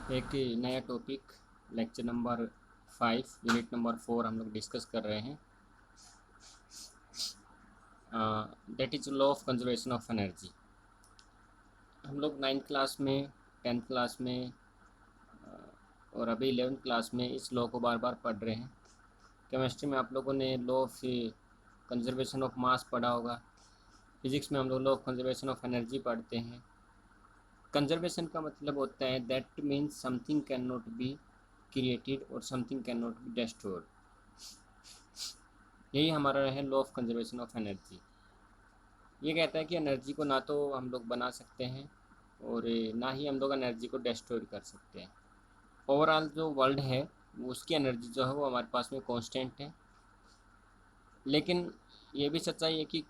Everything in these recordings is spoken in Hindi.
एक नया topic lecture number 5 unit number 4 हम लोग डिस्कस कर रहे हैं। That is law of conservation of energy. हम लोग 9th क्लास में, 10th क्लास में और अभी 11th क्लास में इस लॉ को बार बार पढ़ रहे हैं। केमिस्ट्री में आप लोगों ने law of conservation of mass पढ़ा होगा। फिजिक्स में हम लोग law of conservation of energy पढ़ते हैं। कंजर्वेशन का मतलब होता है that means something can not be created और something can not be destroyed. यही हमारा है law of conservation of energy. ये कहता है कि एनर्जी को ना तो हम लोग बना सकते हैं और ना ही हम लोग एनर्जी को डिस्ट्रॉय कर सकते हैं। ओवरऑल जो वर्ल्ड है उसकी एनर्जी जो है वो हमारे पास में कांस्टेंट है। लेकिन ये भी सच्चाई है कि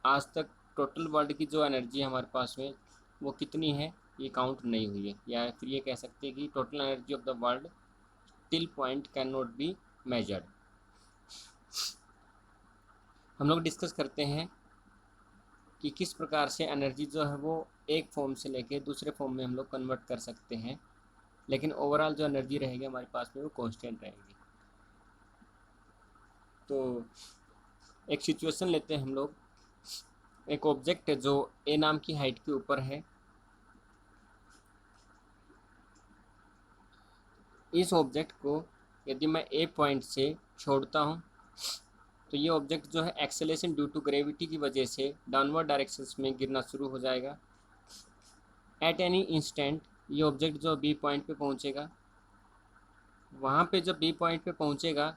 आज तक टोटल वर्ल्ड की जो एनर्जी है हमारे पास में वो कितनी है ये काउंट नहीं हुई है, या फिर ये कह सकते हैं कि total energy of the world till point can not be measured. हम लोग डिस्कस करते हैं कि किस प्रकार से एनर्जी जो है वो एक फॉर्म से लेके दूसरे फॉर्म में हम लोग कन्वर्ट कर सकते हैं, लेकिन ओवरऑल जो एनर्जी रहेगी हमारे पास में वो कांस्टेंट रहेगी। तो एक सिचुएशन लेते हैं हम लोग। एक ऑब्जेक्ट है जो ए नाम की हाइट के ऊपर है। इस ऑब्जेक्ट को यदि मैं ए पॉइंट से छोड़ता हूँ तो ये ऑब्जेक्ट जो है एक्सेलेरेशन ड्यू टू ग्रेविटी की वजह से डाउनवर्ड डायरेक्शंस में गिरना शुरू हो जाएगा। एट एनी इंस्टेंट ये ऑब्जेक्ट जो बी पॉइंट पे पहुंचेगा, वहाँ पे जब बी पॉइंट पे पहुंचेगा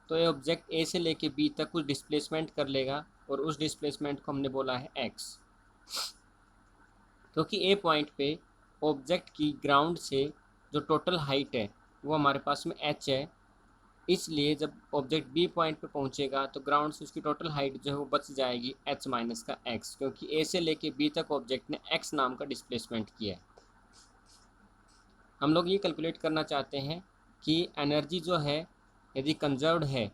तो ये ऑब्जेक्ट ए से लेके बी तक कुछ डिस्प्लेसमेंट कर लेगा और उस डिस्प्लेसमेंट को हमने बोला है एक्स। क्योंकि ए पॉइंट पे ऑब्जेक्ट की ग्राउंड से जो टोटल हाइट है वो हमारे पास में एच है, इसलिए जब ऑब्जेक्ट बी पॉइंट पे पहुंचेगा तो ग्राउंड से उसकी टोटल हाइट जो है वो बच जाएगी एच माइनस का एक्स, क्योंकि ए से लेके बी तक ऑब्जेक्ट ने एक्स नाम का डिस्प्लेसमेंट किया है। हम लोग ये कैलकुलेट करना चाहते हैं कि एनर्जी जो है यदि कंजर्व्ड है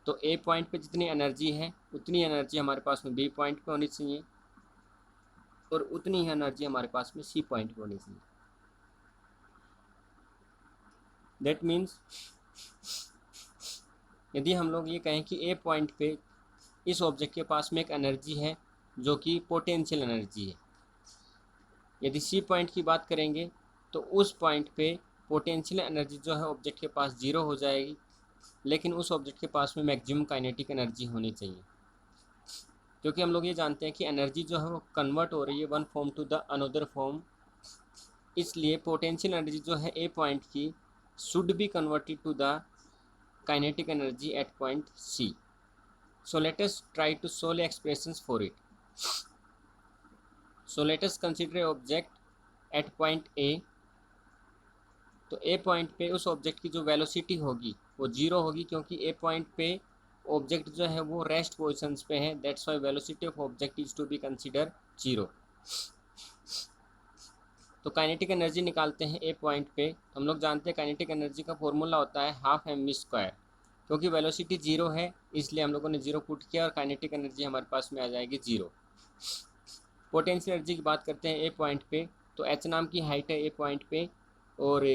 तो ए पॉइंट पे जितनी एनर्जी है उतनी एनर्जी हमारे पास में बी पॉइंट पे होनी चाहिए और उतनी ही एनर्जी हमारे पास में सी पॉइंट पे होनी चाहिए। दैट मीन्स यदि हम लोग ये कहें कि ए पॉइंट पे इस ऑब्जेक्ट के पास में एक एनर्जी है जो कि पोटेंशियल एनर्जी है, यदि सी पॉइंट की बात करेंगे तो उस पॉइंट पे पोटेंशियल एनर्जी जो है ऑब्जेक्ट के पास जीरो हो जाएगी, लेकिन उस ऑब्जेक्ट के पास में मैक्सिमम काइनेटिक एनर्जी होनी चाहिए। क्योंकि हम लोग ये जानते हैं कि एनर्जी जो है वो कन्वर्ट हो रही है one form to the another form, इसलिए पोटेंशियल एनर्जी जो है ए पॉइंट की should be converted to the kinetic energy at point C. So let us try to solve expressions for it. So let us consider a object at point A. तो ए पॉइंट पे उस ऑब्जेक्ट की जो वेलोसिटी होगी वो जीरो होगी, क्योंकि ए पॉइंट पे ऑब्जेक्ट जो है वो रेस्ट पोजिशंस पे है। That's why velocity of object is to be consider zero. तो काइनेटिक एनर्जी निकालते हैं ए पॉइंट पे। तो हम लोग जानते हैं काइनेटिक एनर्जी का फॉर्मूला होता है हाफ एम वी स्क्वायर। क्योंकि वेलोसिटी जीरो है इसलिए हम लोगों ने जीरो पुट किया और काइनेटिक एनर्जी हमारे पास में आ जाएगी जीरो। पोटेंशियल एनर्जी की बात करते हैं ए पॉइंट पे, तो एच नाम की हाइट है ए पॉइंट पे और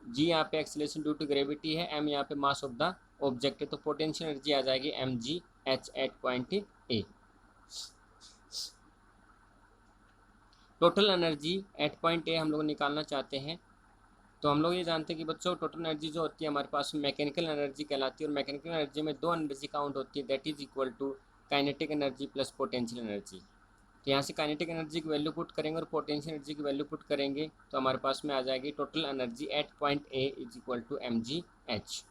जी यहाँ पे एक्सेलरेशन ड्यू टू ग्रेविटी है, एम यहाँ पे मास ऑफ द ऑब्जेक्ट है, तो पोटेंशियल एनर्जी आ जाएगी M G H at point A. Total energy at point A हम लोग निकालना चाहते हैं। तो हम लोग ये जानते हैं कि बच्चों टोटल एनर्जी जो होती है हमारे पास में मैकेनिकल एनर्जी कहलाती है, और मैकेनिकल एनर्जी में दो एनर्जी काउंट होती है, that is equal to kinetic energy plus potential energy. तो यहाँ से काइनेटिक एनर्जी की वैल्यू पुट करेंगे और पोटेंशियल एनर्जी की वैल्यू पुट करेंगे तो हमारे पास में आ जाएगी total energy at point A is equal to M G H.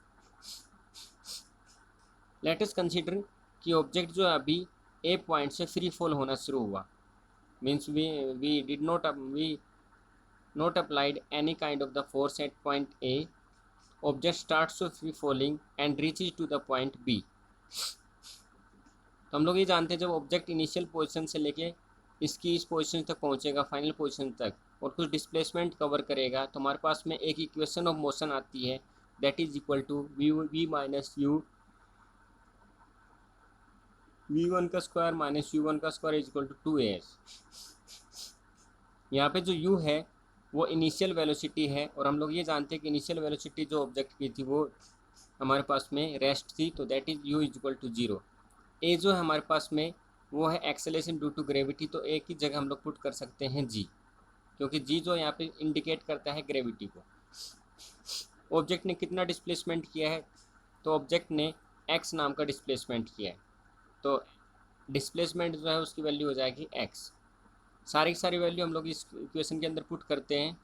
Let us consider कि ऑब्जेक्ट जो है अभी ए पॉइंट से फ्री फॉल होना शुरू हुआ, means we did not applied any kind of the force at point A. Object starts to free falling and reaches to the point B. तो हम लोग ये जानते हैं जब ऑब्जेक्ट इनिशियल पोजीशन से लेके इसकी इस पोजीशन तक पहुंचेगा फाइनल पोजीशन तक और कुछ डिस्प्लेसमेंट कवर करेगा तो हमारे पास में एक इक्वेशन ऑफ मोशन आती है, that is equal to V minus U V one का स्क्वायर माइनस यू वन का square is equal to 2as। यहाँ पे जो u है वो इनिशियल वेलोसिटी है, और हम लोग ये जानते हैं कि इनिशियल वेलोसिटी जो ऑब्जेक्ट की थी वो हमारे पास में रेस्ट थी, तो that is u equal to 0। A जो है हमारे पास में वो है एक्सेलेरेशन ड्यू टू ग्रेविटी, तो ए की जगह हम लोग पुट कर सकते हैं जी, क्योंकि जी जो यहाँ पे इंडिकेट करता है ग्रेविटी को। ऑब्जेक्ट ने कितना डिस्प्लेसमेंट किया है, तो ऑब्जेक्ट ने एक्स नाम का डिस्प्लेसमेंट किया है, तो डिस्प्लेसमेंट जो है उसकी वैल्यू हो जाएगी एक्स। सारी की सारी वैल्यू हम लोग इस इक्वेशन के अंदर पुट करते हैं,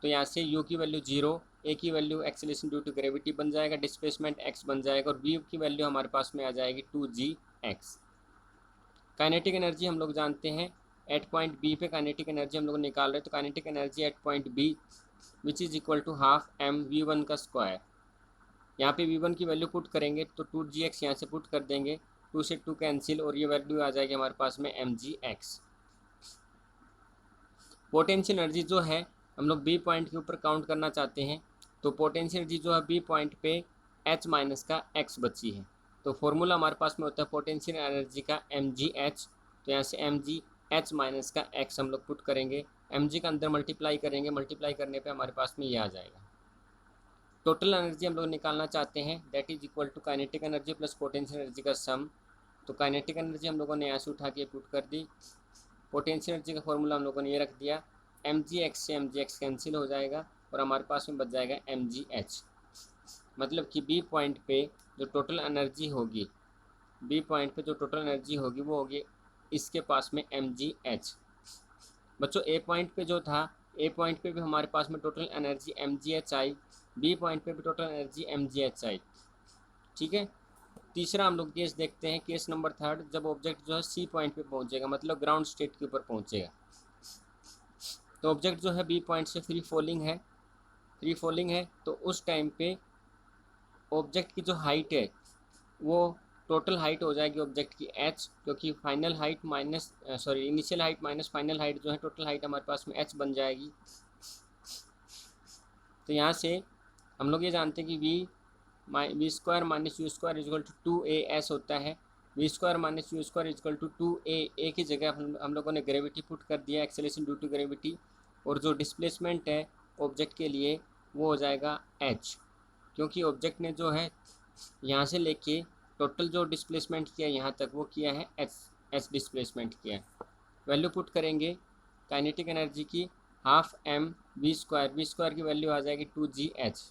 तो यहाँ से u की वैल्यू 0, a की value acceleration due to gravity बन जाएगा, डिस्प्लेसमेंट x बन जाएगा, और v की वैल्यू हमारे पास में आ जाएगी 2gx। काइनेटिक एनर्जी हम लोग जानते हैं एट पॉइंट बी पे काइनेटिक एनर्जी हम लोग निकाल रहे हैं, तो kinetic energy at point B which is equal to half M v1 का स्क्वायर। यहाँ पे v1 की वैल्यू पुट करेंगे तो 2gx यहाँ से पुट कर देंगे, 2 से 2 कैंसिल, और ये वैल्यू आ जाएगी हमारे पास में mgx। पोटेंशियल एनर्जी जो है हम लोग बी पॉइंट के ऊपर काउंट करना चाहते हैं, तो पोटेंशियल एनर्जी जो है बी पॉइंट पे एच माइनस का एक्स बची है, तो फॉर्मूला हमारे पास में होता है पोटेंशियल एनर्जी का mgh, तो यहाँ से mgh माइनस का एक्स हम लोग पुट करेंगे, mg का अंदर मल्टीप्लाई करेंगे, मल्टीप्लाई करने पे हमारे पास में ये आ जाएगा। टोटल एनर्जी हम लोग निकालना चाहते हैं, that is equal to kinetic energy plus potential energy का सम, तो काइनेटिक एनर्जी हम लोगों ने यहाँ से उठा के पुट कर दी, पोटेंशियल एनर्जी का फॉर्मूला हम लोगों ने ये रख दिया, mgx से mgx कैंसिल हो जाएगा, और हमारे पास में बच जाएगा mgh। मतलब कि बी पॉइंट पे जो टोटल एनर्जी होगी, बी पॉइंट पे जो टोटल एनर्जी होगी वो होगी इसके पास में mgh। बच्चों ए पॉइंट पे जो था, ए पॉइंट पे भी हमारे पास में टोटल एनर्जी mgh आई, बी पॉइंट पे भी टोटल एनर्जी mgh आई। ठीक है, तीसरा हम लोग केस देखते हैं, केस नंबर 3, जब ऑब्जेक्ट जो है सी पॉइंट पे पहुंचेगा, मतलब ग्राउंड स्टेट के ऊपर पहुंचेगा, तो ऑब्जेक्ट जो है बी पॉइंट से फ्री फॉलिंग है, तो उस टाइम पे ऑब्जेक्ट की जो हाइट है वो टोटल हाइट हो जाएगी ऑब्जेक्ट की h, क्योंकि final height minus initial height minus final height जो है टोटल हाइट हमारे पास में h बन जाएगी। तो यहाँ से हम लोग ये जानते हैं कि V square minus U square is equal to 2as होता है, V square minus U square is equal to 2a की जगह हम लोगों ने ग्रेविटी पुट कर दिया, एक्सेलेरेशन ड्यू टू ग्रेविटी, और जो डिस्प्लेसमेंट है ऑब्जेक्ट के लिए वो हो जाएगा h, क्योंकि ऑब्जेक्ट ने जो है यहाँ से लेके टोटल जो डिस्प्लेसमेंट किया यहाँ तक वो किया है एच डिस्प्लेसमेंट किया है। वैल्यू पुट करेंगे काइनेटिक एनर्जी की हाफ एम वी स्क्वायर की वैल्यू आ जाएगी 2gh।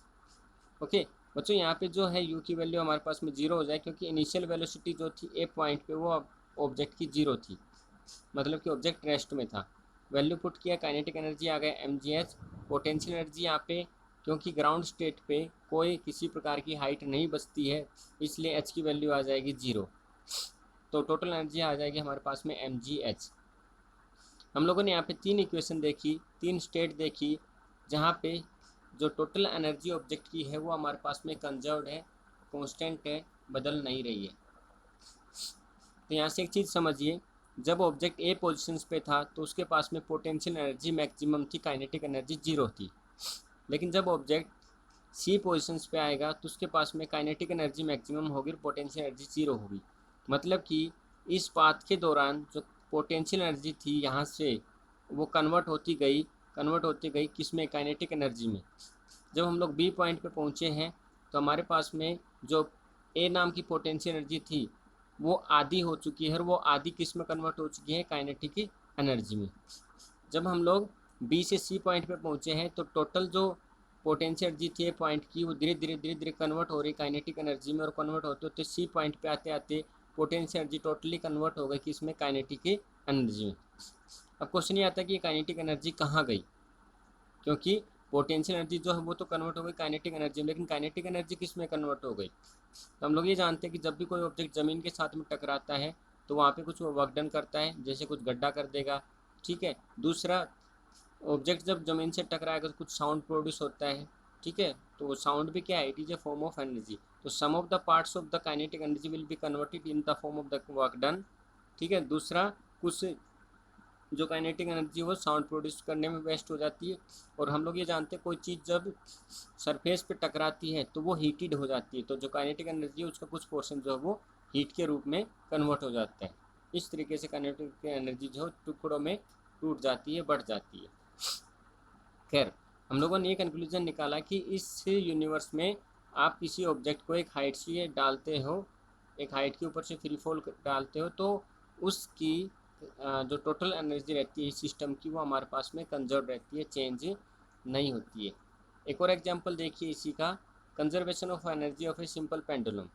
ओके बच्चों, यहाँ पे जो है u की वैल्यू हमारे पास में 0 हो जाए, क्योंकि इनिशियल वेलोसिटी जो थी ए पॉइंट पे वो ऑब्जेक्ट की 0 थी, मतलब कि ऑब्जेक्ट रेस्ट में था। वैल्यू पुट किया, काइनेटिक एनर्जी आ गया mgh। पोटेंशियल एनर्जी यहाँ पे क्योंकि ग्राउंड स्टेट पे कोई किसी प्रकार की हाइट नहीं बचती है, इसलिए h की वैल्यू आ जाएगी 0, तो टोटल एनर्जी आ जाएगी हमारे पास में mgh। हम लोगों ने यहाँ पे 3 इक्वेशन देखी, 3 स्टेट देखी, जहाँ पे जो टोटल एनर्जी ऑब्जेक्ट की है वो हमारे पास में कंजर्व्ड है, कांस्टेंट है, बदल नहीं रही है। तो यहाँ से एक चीज़ समझिए, जब ऑब्जेक्ट ए पोजिशंस पे था तो उसके पास में पोटेंशियल एनर्जी मैक्सिमम थी, काइनेटिक एनर्जी 0 थी, लेकिन जब ऑब्जेक्ट सी पोजिशंस पे आएगा तो उसके पास में काइनेटिक एनर्जी मैक्सिमम होगी और पोटेंशियल एनर्जी 0 होगी। मतलब कि इस पाथ के दौरान जो पोटेंशियल एनर्जी थी यहाँ से वो कन्वर्ट होती गई किस में, काइनेटिक एनर्जी में। जब हम लोग बी पॉइंट पे पहुँचे हैं तो हमारे पास में जो ए नाम की पोटेंशियल एनर्जी थी वो आधी हो चुकी है, और वो आधी किस में कन्वर्ट हो चुकी है, काइनेटिक एनर्जी में। जब हम लोग बी से सी पॉइंट पे पहुँचे हैं तो टोटल जो पोटेंशियल एनर्जी थी ए पॉइंट की वो धीरे धीरे कन्वर्ट हो रही काइनेटिक एनर्जी में, और कन्वर्ट होते होते सी पॉइंट पे आते आते पोटेंशियल एनर्जी टोटली कन्वर्ट हो गई किसमें, काइनेटिक एनर्जी में। अब क्वेश्चन ये आता है कि काइनेटिक एनर्जी कहाँ गई, क्योंकि पोटेंशियल एनर्जी जो है वो तो कन्वर्ट हो गई काइनेटिक एनर्जी में, लेकिन काइनेटिक एनर्जी किस में कन्वर्ट हो गई। तो हम लोग ये जानते हैं कि जब भी कोई ऑब्जेक्ट ज़मीन के साथ में टकराता है तो वहाँ पे कुछ वर्क डन करता है, जैसे कुछ गड्ढा कर देगा, ठीक है। दूसरा, ऑब्जेक्ट जब ज़मीन से टकराएगा तो कुछ साउंड प्रोड्यूस होता है, ठीक है, तो वो साउंड भी क्या है, it is a form of energy. तो some of the parts of the kinetic energy will be converted in the form of the work done, ठीक है। दूसरा, कुछ जो काइनेटिक एनर्जी वो साउंड प्रोड्यूस करने में वेस्ट हो जाती है। और हम लोग ये जानते हैं कोई चीज़ जब सरफेस पे टकराती है तो वो हीटेड हो जाती है, तो जो काइनेटिक एनर्जी है उसका कुछ पोर्शन जो है वो हीट के रूप में कन्वर्ट हो जाता है। इस तरीके से काइनेटिक एनर्जी जो टुकड़ों में टूट जाती है, बढ़ जाती है। खैर, हम लोगों ने ये कंक्लूजन निकाला कि इस यूनिवर्स में आप किसी ऑब्जेक्ट को एक हाइट से डालते हो, एक हाइट के ऊपर से फ्री फॉल डालते हो, तो उसकी जो टोटल एनर्जी रहती है सिस्टम की, वो हमारे पास में कंजर्व रहती है, चेंज नहीं होती है। एक और एग्जांपल देखिए इसी का, conservation of energy of a simple pendulum.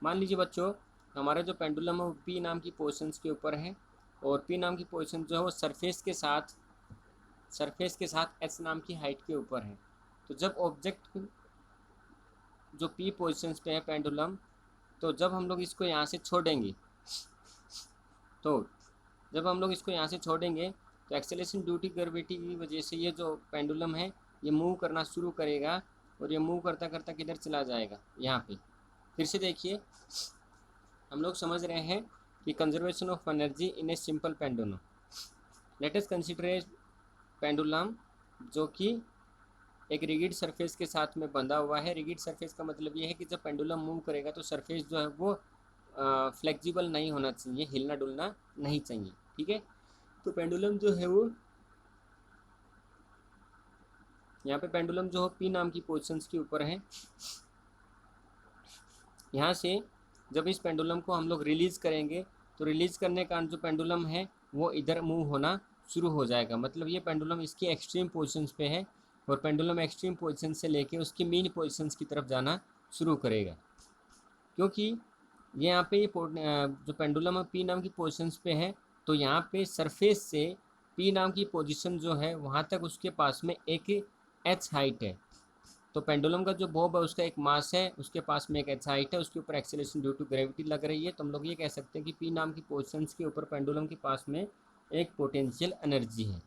मान लीजिए बच्चों, हमारा जो पेंडुलम है वो पी नाम की पोजीशंस के ऊपर है, और पी नाम की पोजीशन जो है वो सरफेस के साथ एच नाम की हाइट के ऊपर है। तो जब ऑब्जेक्ट जो पी पोजीशंस पे है पेंडुलम, तो जब हम लोग इसको यहाँ से छोड़ेंगे, तो जब हम लोग इसको यहाँ से छोड़ेंगे तो एक्सेलरेशन ड्यू टू ग्रेविटी की वजह से ये जो पेंडुलम है ये मूव करना शुरू करेगा, और ये मूव करता करता किधर चला जाएगा, यहाँ पे। फिर से देखिए, हम लोग समझ रहे हैं कि conservation of energy in a simple pendulum. Late us consider a pendulum जो कि एक रिगिड सरफेस के साथ में बंधा हुआ है। रिगिड सरफेस का मतलब ये है कि जब पेंडुलम मूव करेगा तो सरफेस जो है वो फ्लेक्सिबल नहीं होना चाहिए, हिलना डुलना नहीं चाहिए, ठीक है। तो पेंडुलम जो है वो यहाँ पे पेंडुलम जो है पी नाम की पोजीशंस के ऊपर है। यहाँ से जब इस पेंडुलम को हम लोग रिलीज़ करेंगे तो रिलीज़ करने का जो पेंडुलम है वो इधर मूव होना शुरू हो जाएगा। मतलब ये पेंडुलम इसकी एक्सट्रीम पोजीशंस पे है, और पेंडुलम एक्सट्रीम पोजीशन से लेके उसकी मीन पोजीशंस की तरफ जाना शुरू करेगा, क्योंकि ये यहाँ पे जो पेंडुलम है पी नाम की पोजीशंस पे है, तो यहाँ पे सरफेस से पी नाम की पोजीशन जो है वहाँ तक उसके पास में एक एच हाइट है। तो पेंडुलम का जो बॉब है उसका एक मास है, उसके पास में एक एच हाइट है, उसके ऊपर एक्सेलरेशन ड्यू टू ग्रेविटी लग रही है। तो हम लोग ये कह सकते हैं कि पी नाम की पोजीशंस के ऊपर पेंडुलम के पास में एक पोटेंशियल एनर्जी है।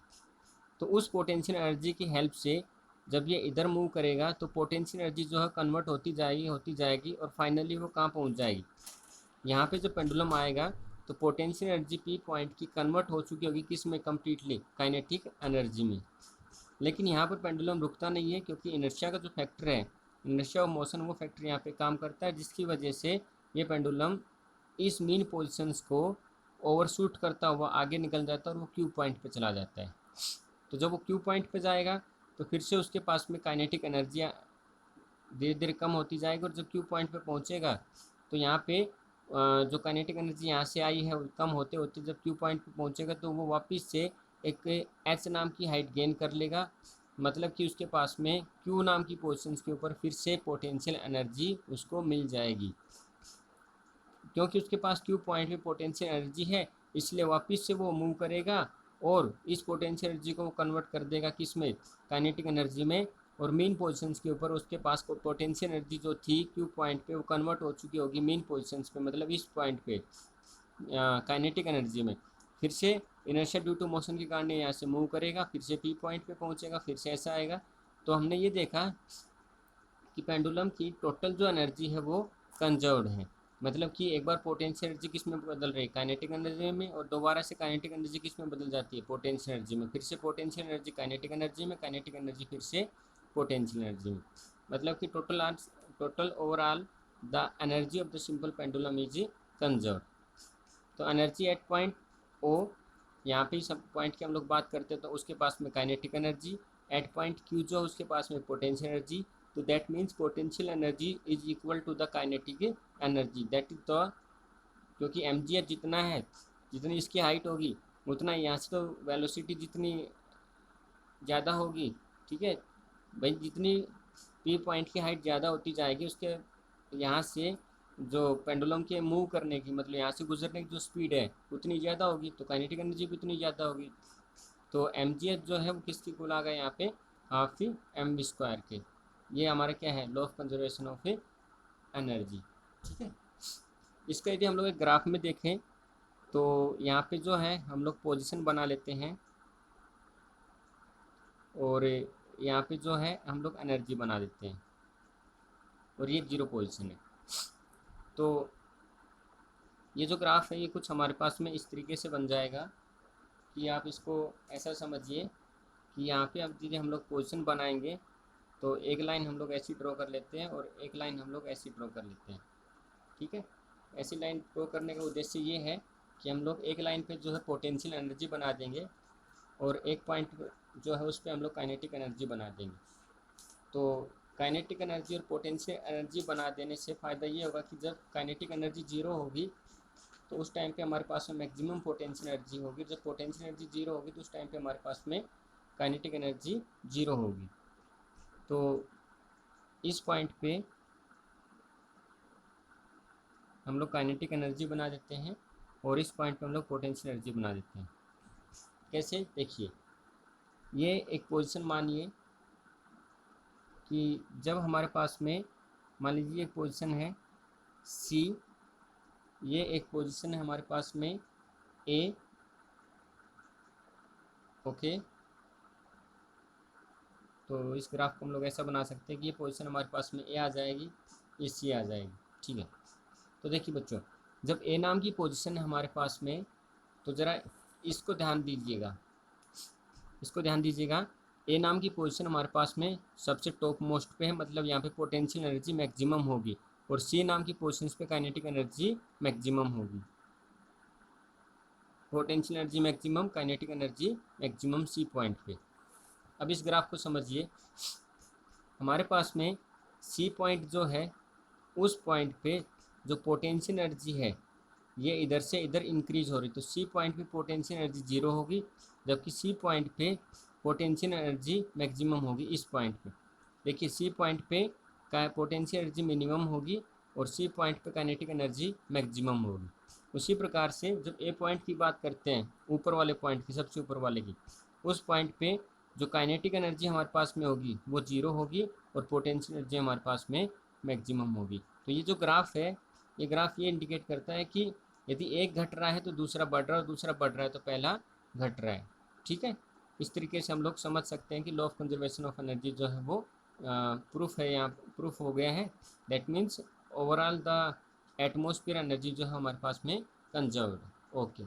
तो उस पोटेंशियल एनर्जी की हेल्प से जब ये इधर मूव करेगा तो पोटेंशियल एनर्जी जो है कन्वर्ट होती जाएगी और फाइनली वो कहाँ पहुँच जाएगी, यहाँ पे जब पेंडुलम आएगा तो पोटेंशियल एनर्जी पी पॉइंट की कन्वर्ट हो चुकी होगी किस में, कम्प्लीटली काइनेटिक एनर्जी में। लेकिन यहाँ पर पेंडुलम रुकता नहीं है, क्योंकि इनर्शिया का जो फैक्टर है, इनर्शिया ऑफ मोशन, वो फैक्टर यहाँ पे काम करता है, जिसकी वजह से ये पेंडुलम इस मीन पोजीशंस को ओवरशूट करता हुआ आगे निकल जाता है और वो क्यू पॉइंट पे चला जाता है। तो जब वो क्यू पॉइंट पे जाएगा तो फिर से उसके पास में काइनेटिक एनर्जियाँ धीरे धीरे कम होती जाएगी, और जब क्यू पॉइंट पे पहुँचेगा तो यहाँ पे जो काइनेटिक एनर्जी यहाँ से आई है कम होते होते जब क्यू पॉइंट पे पहुँचेगा तो वो वापस से एक एच नाम की हाइट गेन कर लेगा। मतलब कि उसके पास में क्यू नाम की पोजीशंस के ऊपर फिर से पोटेंशियल एनर्जी उसको मिल जाएगी, क्योंकि उसके पास क्यू पॉइंट पे पोटेंशियल एनर्जी है, इसलिए वापस से वो मूव करेगा और इस पोटेंशियल एनर्जी को कन्वर्ट कर देगा किस में, काइनेटिक एनर्जी में। और मेन पोजीशंस के ऊपर उसके पास पोटेंशियल एनर्जी जो थी क्यू पॉइंट पे वो कन्वर्ट हो चुकी होगी मेन पोजीशंस पे, मतलब इस पॉइंट पे काइनेटिक एनर्जी में। फिर से इनर्शिया ड्यू टू मोशन के कारण यहाँ से मूव करेगा, फिर से पी पॉइंट पे पहुँचेगा, फिर से ऐसा आएगा। तो हमने ये देखा कि पेंडुलम की टोटल जो एनर्जी है वो कंजर्व्ड है। मतलब कि एक बार पोटेंशियल एनर्जी किस में बदल रही है, काइनेटिक एनर्जी में, और दोबारा से काइनेटिक एनर्जी किस में बदल जाती है, पोटेंशियल एनर्जी में। फिर से पोटेंशियल एनर्जी काइनेटिक एनर्जी में, काइनेटिक एनर्जी फिर से पोटेंशियल एनर्जी में। मतलब कि total overall the energy of the simple pendulum is conserved. तो एनर्जी एट पॉइंट ओ, यहाँ पे सब पॉइंट की हम लोग बात करते हैं, तो उसके पास में kinetic energy, at point Q जो उसके पास में पोटेंशियल एनर्जी। तो that means potential energy is equal to the kinetic energy, that is the, क्योंकि एम जी एच जितना है, जितनी इसकी हाइट होगी उतना यहाँ से तो वेलोसिटी जितनी ज़्यादा होगी, ठीक है भाई, जितनी पी पॉइंट की हाइट ज़्यादा होती जाएगी उसके यहाँ से जो पेंडुलम के मूव करने की, मतलब यहाँ से गुजरने की जो स्पीड है उतनी ज़्यादा होगी, तो काइनेटिक एनर्जी भी उतनी ज़्यादा होगी। तो एम जी एच जो है वो किसकी कुल आ गया यहाँ पे, हाफ ही एम वी स्क्वायर के। ये हमारा क्या है, law of conservation of energy, ठीक है। इसका यदि हम लोग एक ग्राफ में देखें तो यहाँ पे जो है हम लोग पोजीशन बना लेते हैं, और यहाँ पे जो है हम लोग एनर्जी बना देते हैं, और ये जीरो पोजीशन है। तो ये जो ग्राफ है ये कुछ हमारे पास में इस तरीके से बन जाएगा कि आप इसको ऐसा समझिए कि यहाँ पे अब यदि हम लोग पोजीशन बनाएंगे तो एक लाइन हम लोग ऐसी ड्रॉ कर लेते हैं और एक लाइन हम लोग ऐसी ड्रॉ कर लेते हैं, ठीक है। ऐसी लाइन ड्रॉ करने का उद्देश्य ये है कि हम लोग एक लाइन पे जो है पोटेंशियल एनर्जी बना देंगे, और एक पॉइंट जो है उस पर हम लोग काइनेटिक एनर्जी बना देंगे। तो काइनेटिक एनर्जी और पोटेंशियल एनर्जी बना देने से फ़ायदा ये होगा कि जब काइनेटिक एनर्जी जीरो होगी तो उस टाइम पे हमारे पास में मैक्सिमम पोटेंशियल एनर्जी होगी। जब पोटेंशियल एनर्जी जीरो होगी तो उस टाइम पे हमारे पास में काइनेटिक एनर्जी जीरो होगी। तो इस पॉइंट पे हम लोग काइनेटिक एनर्जी बना देते हैं और इस पॉइंट पे हम लोग पोटेंशियल एनर्जी बना देते हैं। कैसे, देखिए, ये एक पोजीशन मानिए कि जब हमारे पास में, मान लीजिए एक पोजीशन है सी, ये एक पोजीशन है हमारे पास में ए, ओके। तो इस ग्राफ को हम लोग ऐसा बना सकते हैं कि ये पोजीशन हमारे पास में ए आ जाएगी, ये सी आ जाएगी, ठीक है। तो देखिए बच्चों, जब ए नाम की पोजीशन है हमारे पास में, तो ज़रा इसको ध्यान दीजिएगा, इसको ध्यान दीजिएगा। ए नाम की पोजीशन हमारे पास में सबसे टॉप मोस्ट पे है, मतलब यहाँ पे पोटेंशियल एनर्जी मैक्सिमम होगी, और सी नाम की पोजीशन पे काइनेटिक एनर्जी मैक्सिमम होगी। Potential energy maximum, kinetic energy maximum C point पे। अब इस ग्राफ को समझिए, हमारे पास में सी पॉइंट जो है उस पॉइंट पे जो पोटेंशियल एनर्जी है ये इधर से इधर इंक्रीज हो रही, तो सी पॉइंट पे पोटेंशियल एनर्जी जीरो होगी, जबकि सी पॉइंट पे पोटेंशियल एनर्जी मैक्सिमम होगी इस पॉइंट पे। देखिए, सी पॉइंट पे का पोटेंशियल एनर्जी मिनिमम होगी और सी पॉइंट पे काइनेटिक एनर्जी मैक्सिमम होगी। उसी प्रकार से जब ए पॉइंट की बात करते हैं, ऊपर वाले पॉइंट की, सबसे ऊपर वाले की, उस पॉइंट पे जो काइनेटिक एनर्जी हमारे पास में होगी वो जीरो होगी और पोटेंशियल एनर्जी हमारे पास में मैक्सिमम होगी। तो ये जो ग्राफ है, ये ग्राफ ये इंडिकेट करता है कि यदि एक घट रहा है तो दूसरा बढ़ रहा है, और दूसरा बढ़ रहा है तो पहला घट रहा है, ठीक है। इस तरीके से हम लोग समझ सकते हैं कि law of conservation of energy जो है वो प्रूफ है, यहाँ प्रूफ हो गया है। That means overall the atmosphere energy जो है हमारे पास में कंजर्व्ड। ओके।